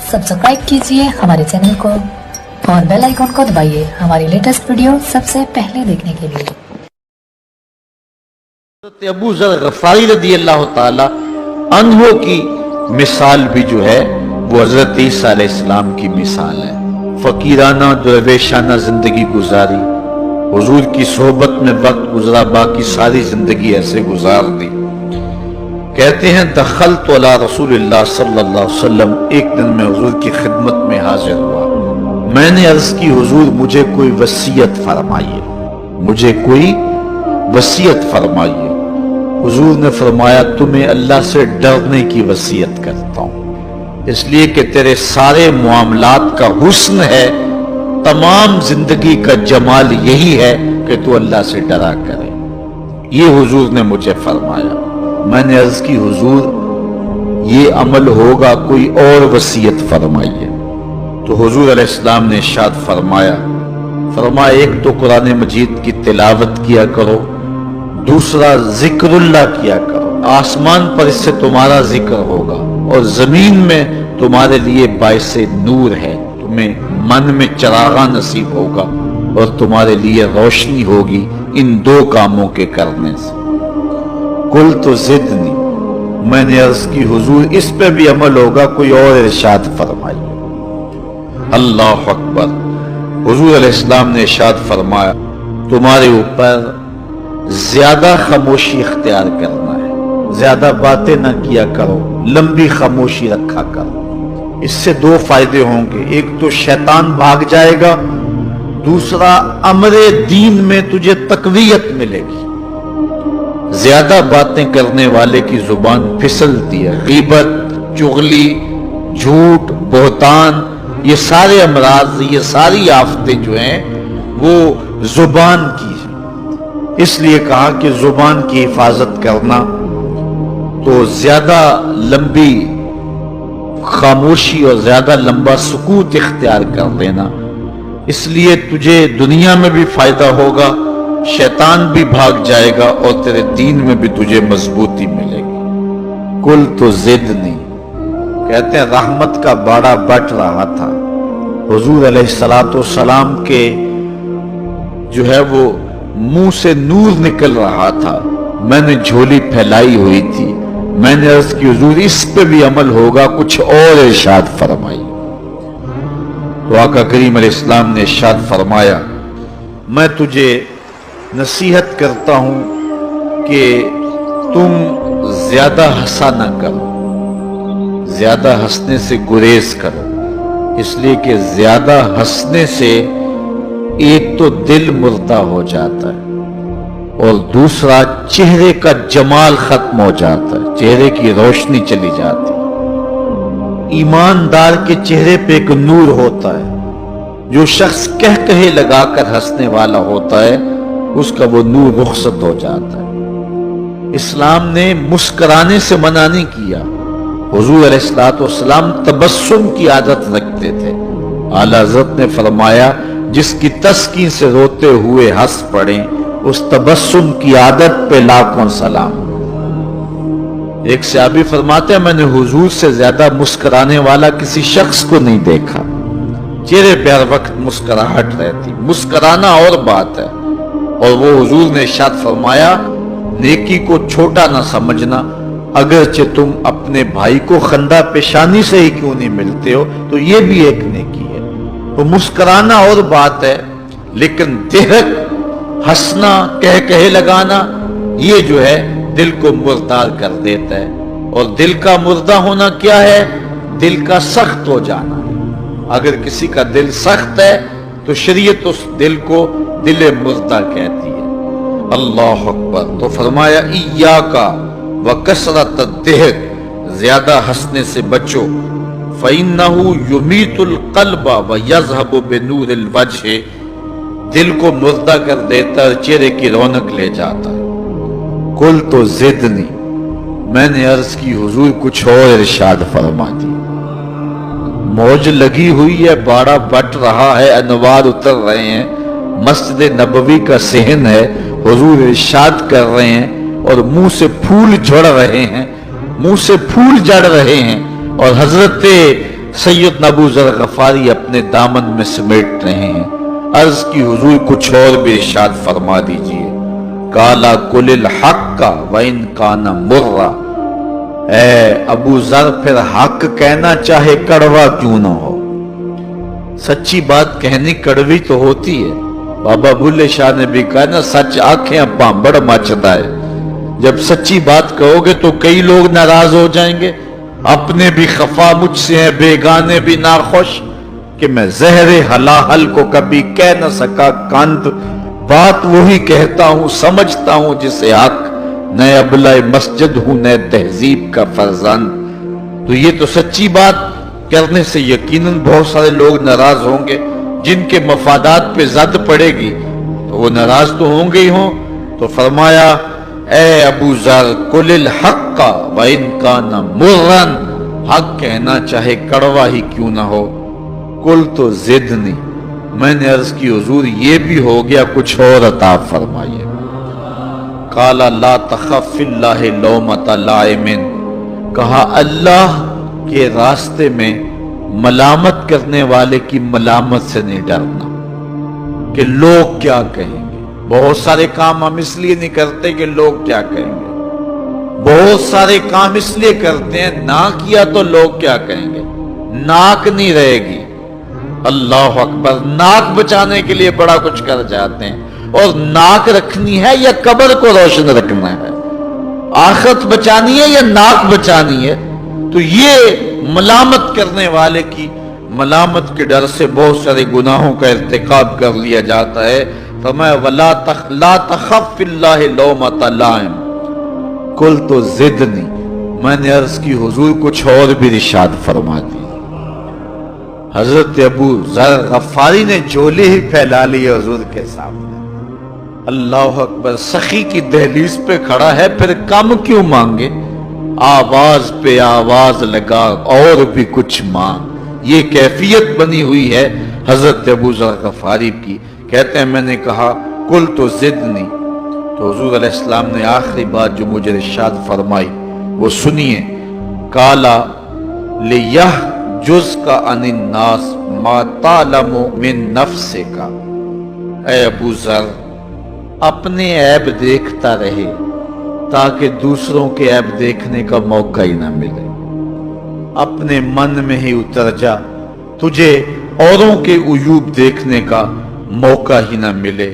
Subscribe कीजिए हमारे channel को और बेल आइकन को दबाइए हमारी लेटेस्ट वीडियो सबसे पहले देखने के लिए। अबू ज़र गफ़ारी रज़ियल्लाहु ताला अन्हो की मिसाल भी जो है वो हज़रत ईसा अलैहिस्सलाम की मिसाल है। फकीराना दरवेशाना जिंदगी गुजारी, हुजूर की सोहबत में वक्त गुजरा, बाकी सारी जिंदगी ऐसे गुजार दी। कहते हैं दखलतु अला रसूलिल्लाह सल्लल्लाहु अलैहि वसल्लम, एक दिन मैं हुजूर की खिदमत में हाजिर हुआ। मैंने अर्ज की हुजूर मुझे कोई वसीयत फरमाइए, मुझे कोई वसीयत फरमाइए। हुजूर ने फरमाया तुम्हें अल्लाह से डरने की वसीयत करता हूँ, इसलिए कि तेरे सारे मामलात का हुस्न है, तमाम जिंदगी का जमाल यही है कि तू अल्लाह से डरा करे। ये हुजूर ने मुझे फरमाया। मैंने अर्ज की हुजूर ये अमल होगा, कोई और वसीयत फरमाइए। तो हुजूर अलैहिस्सलाम ने इरशाद फरमाया एक तो कुरान मजीद की तिलावत किया करो, दूसरा जिक्रुल्लाह किया करो। आसमान पर इससे तुम्हारा जिक्र होगा और जमीन में तुम्हारे लिए बाइसे नूर है, तुम्हें मन में चरागा नसीब होगा और तुम्हारे लिए रोशनी होगी इन दो कामों के करने से। कुल तो जिदनी, मैंने अर्ज की हुजूर इस पे भी अमल होगा, कोई और इरशाद फरमाइए। अल्लाह अकबर। हुजूर अलैहिस्सलाम ने इरशाद फरमाया तुम्हारे ऊपर ज्यादा खामोशी इख्तियार करना है, ज्यादा बातें ना किया करो, लंबी खामोशी रखा करो। इससे दो फायदे होंगे, एक तो शैतान भाग जाएगा, दूसरा अमरे दीन में तुझे तकवीयत मिलेगी। ज्यादा बातें करने वाले की जुबान फिसलती है, गीबत, चुगली, झूठ, बोहतान, ये सारे अमराज, ये सारी आफतें जो हैं वो जुबान की है। इसलिए कहा कि जुबान की हिफाजत करना, तो ज्यादा लंबी खामोशी और ज्यादा लंबा सुकूत इख्तियार कर लेना, इसलिए तुझे दुनिया में भी फायदा होगा, शैतान भी भाग जाएगा और तेरे दीन में भी तुझे मजबूती मिलेगी। कुल तो जिद नहीं। कहते हैं रहमत का बाड़ा बट रहा था, हुजूर अलैहिस्सलातु सलाम के जो है वो मुंह से नूर निकल रहा था। मैंने झोली फैलाई हुई थी, मैंने अर्ज की हुजूर इस पे भी अमल होगा, कुछ और इरशाद फरमाई। तो आका करीम अलैहिस्सलाम ने इरशाद फरमाया मैं तुझे नसीहत करता हूं कि तुम ज्यादा हंसा ना करो, ज्यादा हंसने से गुरेज करो, इसलिए कि ज्यादा हंसने से एक तो दिल मुर्दा हो जाता है और दूसरा चेहरे का जमाल खत्म हो जाता है, चेहरे की रोशनी चली जाती है। ईमानदार के चेहरे पे एक नूर होता है, जो शख्स कह कहे लगाकर हंसने वाला होता है उसका वो नूर रुखसत हो जाता है। इस्लाम ने मुस्कुराने से मना नहीं किया। हुजूर अलैहिस्सलातु वस्सलाम तबस्सुम की आदत रखते थे। आला हज़रत ने फरमाया जिसकी तस्कीन से रोते हुए हंस पड़े, उस तबस्सुम की आदत पे लाखों सलाम। एक सहाबी फरमाते हैं मैंने हुजूर से ज्यादा मुस्कुराने वाला किसी शख्स को नहीं देखा। चेहरे पे हर वक्त मुस्कुराहट रहती, मुस्कुराना और बात है। और वो हुजूर ने इरशाद फरमाया नेकी को छोटा ना समझना, अगरचे तुम अपने भाई को खंदा पेशानी से ही क्यों नहीं मिलते हो, तो ये भी एक नेकी है। तो मुस्कुराना और बात है, लेकिन देहक हंसना, कह कहे लगाना, ये जो है दिल को मुर्दार कर देता है। और दिल का मुर्दा होना क्या है? दिल का सख्त हो जाना। अगर किसी का दिल सख्त है तो शरीयत उस दिल को दिले मुर्दा कहती है। अल्लाह अकबर। तो फरमाया इय्याका व कसरत अद्दहक, ज्यादा हंसने से बचो। फइन्नहु युमीतुल क़ल्ब व यज़हबु बिनूरिल वजह, दिल को मुर्दा कर देता है, चेहरे की रौनक ले जाता है। कुल तो जिदनी, मैंने अर्ज की हुजूर कुछ और इरशाद फरमा दी। मौज लगी हुई है, बाड़ा बट रहा है, अनवार उतर रहे हैं, मस्जिद नबवी का सहन है, हुजूर इरशाद कर रहे हैं और मुंह से फूल झड़ रहे हैं, मुंह से फूल जड़ रहे हैं। और हजरत सैयद अबू ज़र गफारी अपने दामन में समेट रहे हैं। अर्ज की हुजूर कुछ और भी इरशाद फरमा दीजिए। काला कुलिल हक्का व इन काना मुर्रा, ए अबू ज़र फिर हक कहना चाहे कड़वा क्यों ना हो। सच्ची बात कहनी कड़वी तो होती है। बाबा बुल्ले शाह ने भी कहा ना, सच आंखें भांबड़ मचदा है। जब सच्ची बात कहोगे तो कई लोग नाराज हो जाएंगे, अपने भी खफा मुझसे हैं, बेगाने भी नाखुश कि मैं जहरे हलाहल को कभी कह न सका कंद। बात वही कहता हूं समझता हूं जिसे हक, न अबलाए मस्जिद हूं न तहजीब का फर्जंद। तो ये तो सच्ची बात करने से यकीनन बहुत सारे लोग नाराज होंगे, जिनके मफादात पे जद पड़ेगी तो वो नाराज तो होंगे ही हों। तो फरमाया, ए अबू ज़र कुलिल हक्का व इन काना मुर्रन, हक कहना चाहे कड़वा ही क्यों ना हो। कुल तो जिदनी, मैंने अर्ज की हुजूर ये भी हो गया, कुछ और अता फरमाइए। काला ला तखफ फिल्लाहि लौमता लाइमिन, कहा अल्लाह के रास्ते में मलामत करने वाले की मलामत से नहीं डरना कि लोग क्या कहेंगे। बहुत सारे काम हम इसलिए नहीं करते कि लोग क्या कहेंगे, बहुत सारे काम इसलिए करते हैं ना किया तो लोग क्या कहेंगे, नाक नहीं रहेगी। अल्लाह अकबर, नाक बचाने के लिए बड़ा कुछ कर जाते हैं। और नाक रखनी है या कब्र को रोशन रखना है, आखिरत बचानी है या नाक बचानी है। तो ये मलामत करने वाले की मलामत के डर से बहुत सारे गुनाहों का इर्तिकाब कर लिया जाता है। फरमाया वला तखफ फिल्लाहि लौमता लाइम, कुल तो जिदनी, मैंने अर्ज की हुजूर कुछ और भी इरशाद फरमा दी। हजरत अबू ज़र गफारी ने झोले ही फैला लिए हुजूर के सामने। अल्लाह अकबर, सखी की दहलीज पे खड़ा है, फिर कम क्यों मांगे, आवाज पे आवाज लगा और भी कुछ मांग। ये कैफियत बनी हुई है हजरत अबू ज़र गफारी की। कहते हैं मैंने कहा कुल तो जिदनी, तो हुजूर अलैहिस्सलाम ने आखिरी बात जो मुझे इरशाद फरमाई वो सुनिए। काला ले यह जुज का अनिन्नास मा तालमु मिन नफ्से का, ऐ अबू ज़र अपने ऐब देखता रहे ताकि दूसरों के ऐब देखने का मौका ही ना मिले। अपने मन में ही उतर जा, तुझे औरों के उयूब देखने का मौका ही ना मिले।